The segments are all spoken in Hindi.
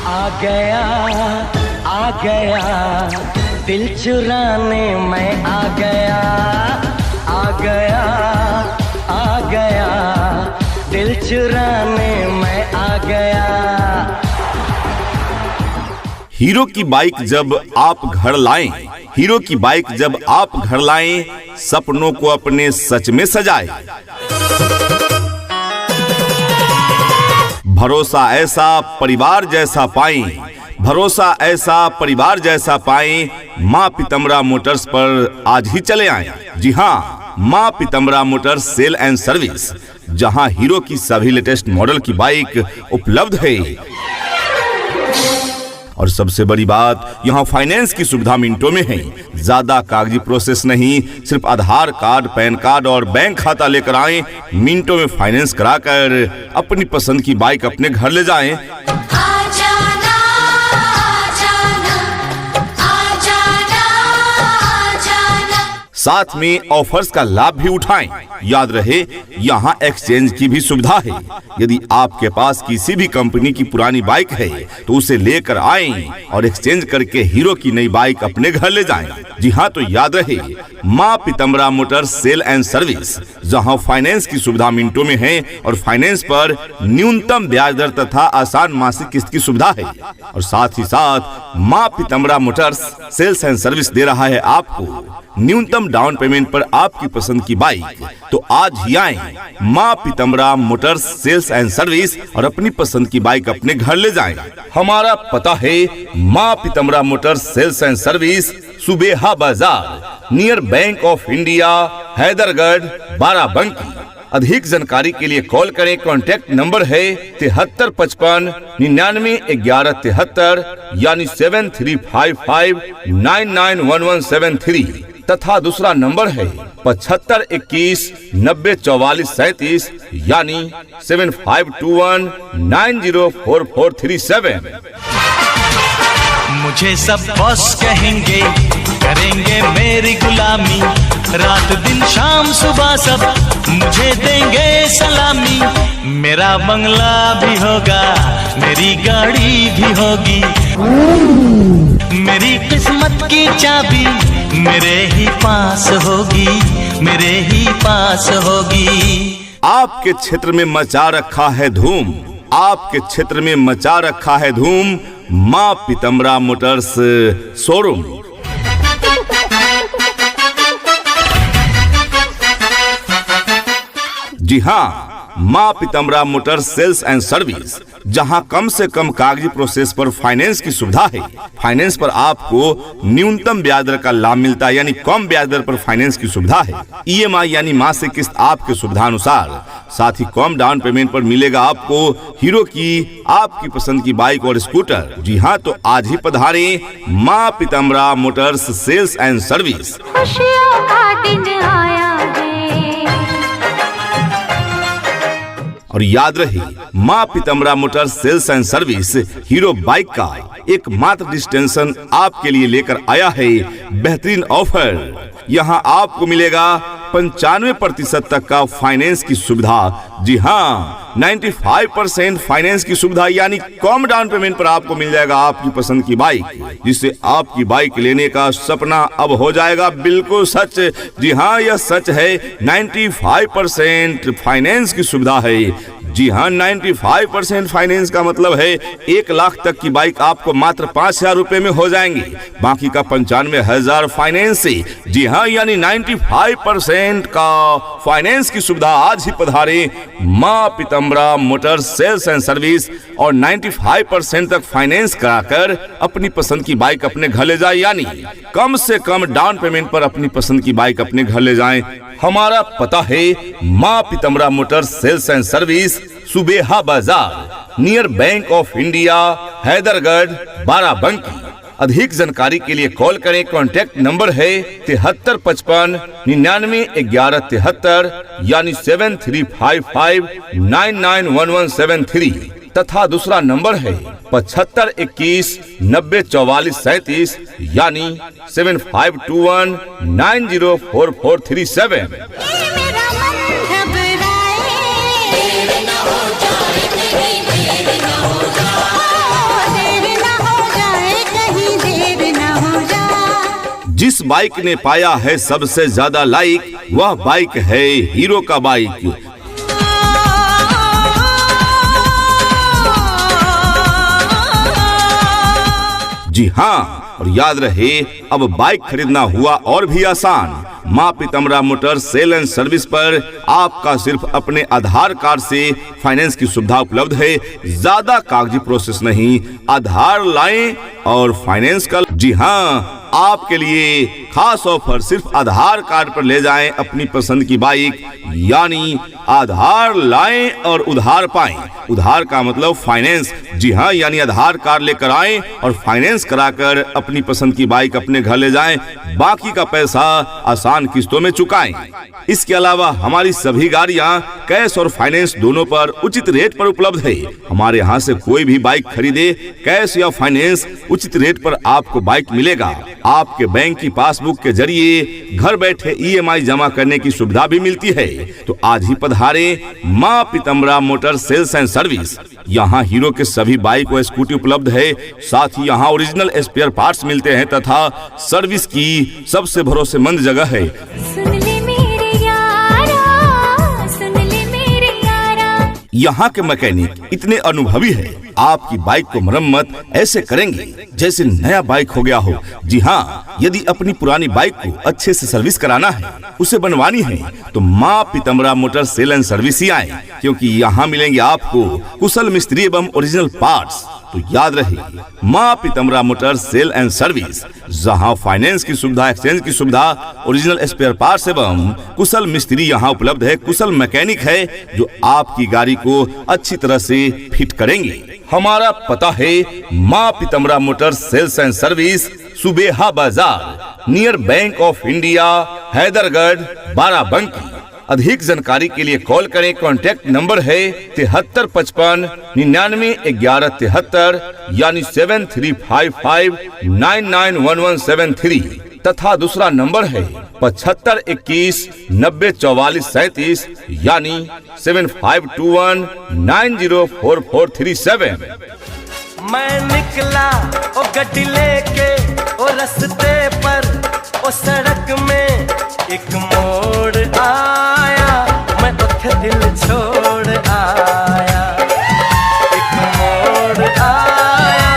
आ गया दिल चुराने मैं आ गया दिल चुराने मैं आ गया। हीरो की बाइक जब आप घर लाएं, हीरो की बाइक जब आप घर लाएं, सपनों को अपने सच में सजाएं। भरोसा ऐसा परिवार जैसा पाएं, भरोसा ऐसा परिवार जैसा पाएं, माँ पीताम्बरा मोटर्स पर आज ही चले आएं। जी हाँ, Maa Pitambara motors sale and service, जहां हीरो की सभी लेटेस्ट मॉडल की बाइक उपलब्ध है। और सबसे बड़ी बात, यहाँ फाइनेंस की सुविधा मिनटों में है। ज्यादा कागजी प्रोसेस नहीं, सिर्फ आधार कार्ड, पैन कार्ड और बैंक खाता लेकर आएं, मिनटों में फाइनेंस कराकर अपनी पसंद की बाइक अपने घर ले जाएं। साथ में ऑफर्स का लाभ भी उठाएं। याद रहे, यहाँ एक्सचेंज की भी सुविधा है। यदि आपके पास किसी भी कंपनी की पुरानी बाइक है तो उसे लेकर आएं और एक्सचेंज करके हीरो की नई बाइक अपने घर ले जाएं। जी हाँ, तो याद रहे, Maa Pitambara motors sale and service, जहाँ फाइनेंस की सुविधा मिनटों में है और फाइनेंस पर न्यूनतम ब्याज दर तथा आसान मासिक किस्त की सुविधा है। और साथ ही साथ Maa Pitambara motors sales and service दे रहा है आपको न्यूनतम डाउन पेमेंट पर आपकी पसंद की बाइक। तो आज ही आएं Maa Pitambara motors sales and service और अपनी पसंद की बाइक अपने घर ले जाएं। हमारा पता है Maa Pitambara motors sales and service, Subeha Bazar, near bank of India, Haidergarh, Barabanki. अधिक जानकारी के लिए कॉल करें। कॉन्टैक्ट नंबर है 7355 99 11 73 यानी 7355 991173 तथा दूसरा नंबर है 75 21 90 44 37 यानी 7521 904437। मुझे सब बॉस कहेंगे, करेंगे मेरी गुलामी, रात दिन शाम सुबह सब मुझे देंगे सलामी। मेरा बंगला भी होगा, मेरी गाड़ी भी होगी, मेरी किस्मत की चाबी मेरे ही पास होगी, मेरे ही पास होगी। आपके क्षेत्र में मचा रखा है धूम, आपके क्षेत्र में मचा रखा है धूम, माँ पीताम्बरा मोटर्स शोरूम। जी हाँ, Maa Pitambara motors sales and service, जहां कम से कम कागजी प्रोसेस पर फाइनेंस की सुविधा है। फाइनेंस पर आपको न्यूनतम ब्याज दर का लाभ मिलता है, यानी कम ब्याज दर पर फाइनेंस की सुविधा है। EMI यानी मासिक किस्त आपके सुविधा अनुसार, साथ ही कम डाउन पेमेंट पर मिलेगा आपको हीरो की आपकी पसंद की बाइक और स्कूटर। जी हाँ, तो आज ही पधारें Maa Pitambara motors sales and service. खुशियों का दिन आया है। और याद रहे, Maa Pitambara motors sales and service Hero bike का एकमात्र डिस्टेंशन आपके लिए लेकर आया है बेहतरीन ऑफर। यहाँ आपको मिलेगा 95% तक का फाइनेंस की सुविधा। जी हाँ, 95% फाइनेंस की सुविधा, यानी कम डाउन पेमेंट पर आपको मिल जाएगा आपकी पसंद की बाइक, जिससे आपकी बाइक लेने का सपना अब हो जाएगा बिल्कुल सच। जी हाँ, यह सच है, 95% फाइनेंस की सुविधा है। जी हाँ, 95% फाइनेंस का मतलब है 1 लाख तक की बाइक आपको मात्र 5,000 रुपए में हो जाएंगी, बाकी का 95,000 फाइनेंस से। जी हाँ, यानी 95% का फाइनेंस की सुविधा। आज ही पधारे Maa Pitambara motors sales and service और 95% तक फाइनेंस कराकर अपनी पसंद की बाइक अपने घर ले जाए, यानी कम से कम डाउन पेमेंट पर अपनी पसंद की बाइक अपने घर ले जाएं। हमारा पता है Maa Pitambara motors sales and service, Subeha Bazar, near bank of India, Haidergarh, Barabanki. अधिक जानकारी के लिए कॉल करें। कॉन्टैक्ट नंबर है 7355 99 11 73 यानी 7355 991173 तथा दूसरा नंबर है 75 21 90 44 37 यानी 7521 904437। बाइक ने पाया है सबसे ज्यादा लाइक, वह बाइक है हीरो का बाइक। जी हाँ, और याद रहे अब बाइक खरीदना हुआ और भी आसान। Maa Pitambara motor sale and service पर आपका सिर्फ अपने आधार कार्ड से फाइनेंस की सुविधा उपलब्ध है। ज्यादा कागजी प्रोसेस नहीं, आधार लाएं और फाइनेंस कर। जी हाँ, आपके लिए खास ऑफर, सिर्फ आधार कार्ड पर ले जाएं अपनी पसंद की बाइक, यानी आधार लाएं और उधार पाएं। उधार का मतलब फाइनेंस। जी हाँ, यानी आधार कार्ड लेकर आएं और फाइनेंस कराकर अपनी पसंद की बाइक अपने घर ले जाएं, बाकी का पैसा आसान किस्तों में चुकाएं। इसके अलावा हमारी सभी गाड़ियां कैश और फाइनेंस दोनों पर उचित रेट पर उपलब्ध है। हमारे यहाँ से कोई भी बाइक खरीदे, कैश या फाइनेंस, उचित रेट पर आपको बाइक मिलेगा। आपके बैंक की पासबुक के जरिए घर बैठे EMI जमा करने की सुविधा भी मिलती है। तो आज ही पधारे Maa Pitambara motor sales and service. यहाँ हीरो के सभी बाइक व स्कूटी उपलब्ध है। साथ ही यहाँ ओरिजिनल स्पेयर पार्ट्स मिलते हैं तथा सर्विस की सबसे भरोसेमंद जगह है। सुन ले मेरे यारा, सुन ले मेरे यारा। यहाँ के मैकेनिक इतने अनुभवी है, आपकी बाइक को मरम्मत ऐसे करेंगे जैसे नया बाइक हो गया हो। जी हाँ, यदि अपनी पुरानी बाइक को अच्छे से सर्विस कराना है, उसे बनवानी है, तो Maa Pitambara motor sale and service ही आए, क्योंकि यहाँ मिलेंगे आपको कुशल मिस्त्री एवं ओरिजिनल पार्ट्स। तो याद रहे Maa Pitambara motor sale and service, जहाँ फाइनेंस की सुविधा, एक्सचेंज की सुविधा, ओरिजिनल स्पेयर पार्ट्स एवं कुशल मिस्त्री यहाँ उपलब्ध है। कुशल मैकेनिक है जो आपकी गाड़ी को अच्छी तरह से फिट करेंगे। हमारा पता है Maa Pitambara motor sales and service, Subeha Bazar, near bank of India, Haidergarh, Barabanki. अधिक जानकारी के लिए कॉल करें। कॉन्टैक्ट नंबर है 7355 99 11 73, यानी 7355991173, तथा दूसरा नंबर है 75 21 90 44 37, यानी 7521 904437। मैं निकला ओ गड्डी लेके ओ रस्ते पर, ओ सड़क में एक मोड़ आया, मैं उठे दिल छोड़ आया। एक मोड़ आया,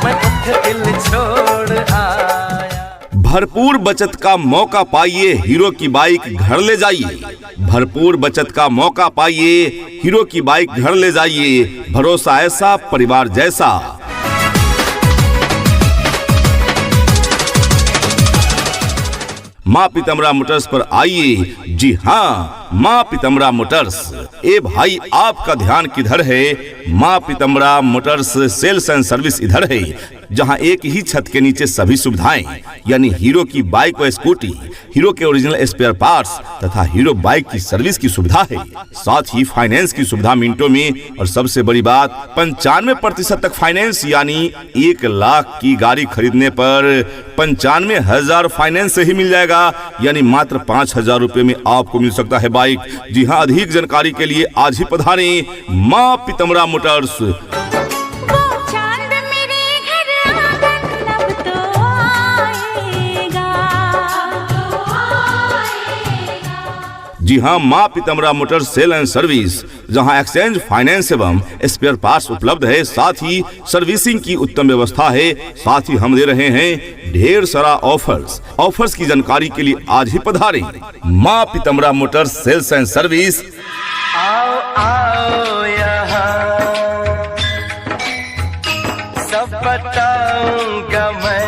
मैं उठे दिल छोड़ आया। भरपूर बचत का मौका पाइए, हीरो की बाइक घर ले जाइए। भरपूर बचत का मौका पाइए, हीरो की बाइक घर ले जाइए। भरोसा ऐसा, परिवार जैसा। माँ पीताम्बरा मोटर्स पर आइए। जी हाँ, माँ पीताम्बरा मोटर्स। ए भाई, आपका ध्यान किधर है? Maa Pitambara motors sales and service इधर है, जहाँ एक ही छत के नीचे सभी सुविधाएं, यानी हीरो की बाइक व स्कूटी, हीरो के ओरिजिनल स्पेयर पार्ट्स तथा हीरो बाइक की सर्विस की सुविधा है। साथ ही फाइनेंस की सुविधा मिनटों में, और सबसे बड़ी बात 95% तक फाइनेंस, यानी 1 लाख की गाड़ी खरीदने पर 95,000 फाइनेंस से ही मिल जाएगा, यानी मात्र 5,000 रुपए में आपको मिल सकता है बाइक। जी हाँ, अधिक जानकारी के लिए आज ही पधारें माँ पीताम्बरा मोटर्स। जी हाँ, Maa Pitambara motor sale and service, जहाँ एक्सचेंज, फाइनेंस एवं स्पेयर पार्ट्स उपलब्ध है। साथ ही सर्विसिंग की उत्तम व्यवस्था है। साथ ही हम दे रहे हैं ढेर सारा ऑफर्स की जानकारी के लिए आज ही पधारें Maa Pitambara motor sales and service. आओ आओ यहाँ, सब बताऊंगा मैं।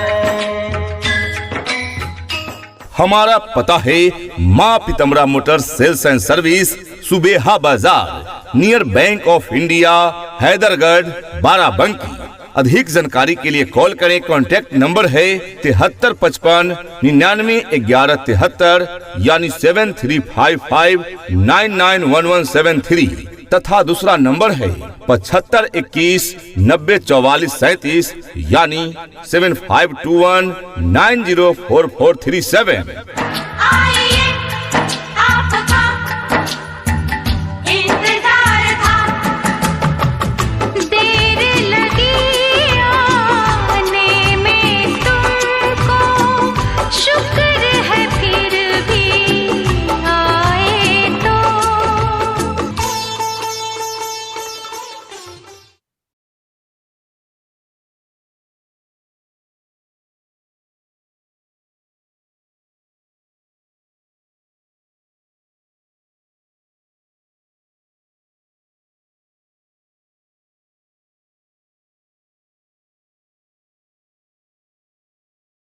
हमारा पता है Maa Pitambara motor sales and service, Subeha Bazar, near bank of India, Haidergarh, Barabanki. अधिक जानकारी के लिए कॉल करें। कॉन्टैक्ट नंबर है 7355 99 11 73, यानी 7355991173, तथा दूसरा नंबर है 75 21 90 44 37, यानी 7521 904437।